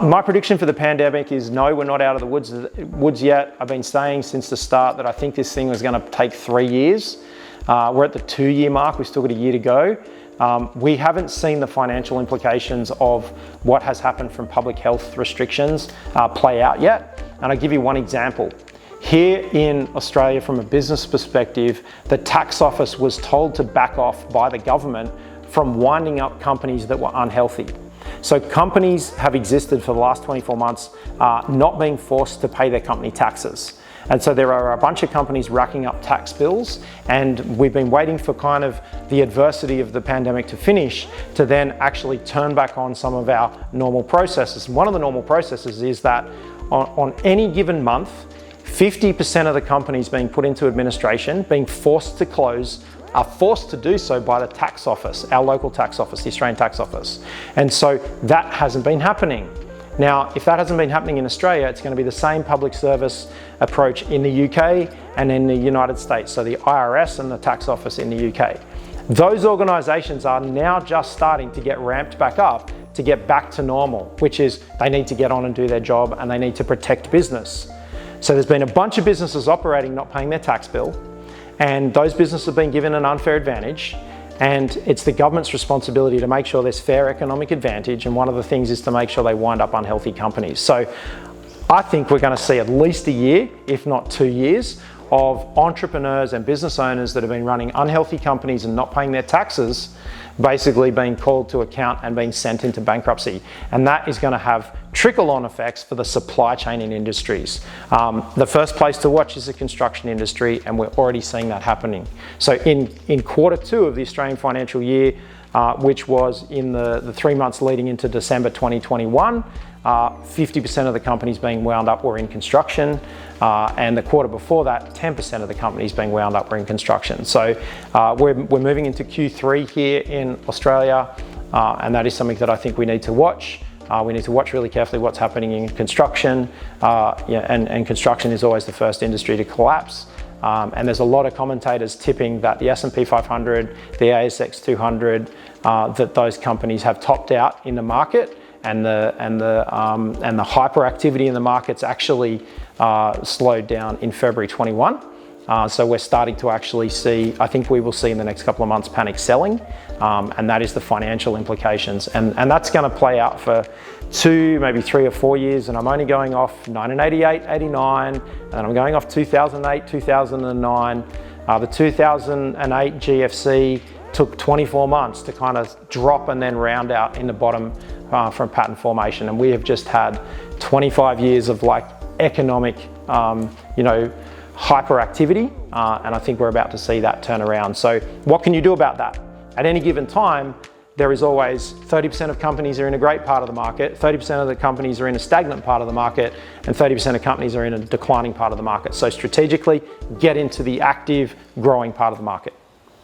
My prediction for the pandemic is no, we're not out of the woods yet. I've been saying since the start that I think this thing was going to take 3 years. We're at the 2-year mark. We've still got a year to go. We haven't seen the financial implications of what has happened from public health restrictions play out yet. And I'll give you one example. Here in Australia, from a business perspective, the tax office was told to back off by the government from winding up companies that were unhealthy. So companies have existed for the last 24 months not being forced to pay their company taxes. And so there are a bunch of companies racking up tax bills, and we've been waiting for kind of the adversity of the pandemic to finish to then actually turn back on some of our normal processes. And one of the normal processes is that on any given month, 50% of the companies being put into administration, being forced to close, are forced to do so by the tax office, our local tax office, the Australian tax office. And so that hasn't been happening. Now, if that hasn't been happening in Australia, it's going to be the same public service approach in the UK and in the United States, so the IRS and the tax office in the UK. Those organisations are now just starting to get ramped back up to get back to normal, which is they need to get on and do their job and they need to protect business. So there's been a bunch of businesses operating not paying their tax bill, and those businesses have been given an unfair advantage, and it's the government's responsibility to make sure there's fair economic advantage, and one of the things is to make sure they wind up unhealthy companies. So I think we're going to see at least a year, if not 2 years, of entrepreneurs and business owners that have been running unhealthy companies and not paying their taxes basically being called to account and being sent into bankruptcy. And that is going to have trickle-on effects for the supply chain in industries. The first place to watch is the construction industry, and we're already seeing that happening. So in Q2 of the Australian financial year, which was in the 3 months leading into December 2021, 50% of the companies being wound up were in construction, and the quarter before that, 10% of the companies being wound up were in construction. So we're moving into Q3 here in Australia, and that is something that I think we need to watch. We need to watch really carefully what's happening in construction, and construction is always the first industry to collapse. And there's a lot of commentators tipping that the S&P 500, the ASX 200, that those companies have topped out in the market, and the hyperactivity in the markets actually slowed down in February 21. So we're starting to actually see, I think we will see in the next couple of months, panic selling, and that is the financial implications. And that's going to play out for 2, maybe 3 or 4 years, and I'm only going off 1988, 89, and then I'm going off 2008, 2009. The 2008 GFC took 24 months to kind of drop and then round out in the bottom from pattern formation, and we have just had 25 years of like economic, hyperactivity, and I think we're about to see that turn around. So what can you do about that? At any given time, there is always 30% of companies are in a great part of the market, 30% of the companies are in a stagnant part of the market, and 30% of companies are in a declining part of the market. So strategically, get into the active, growing part of the market.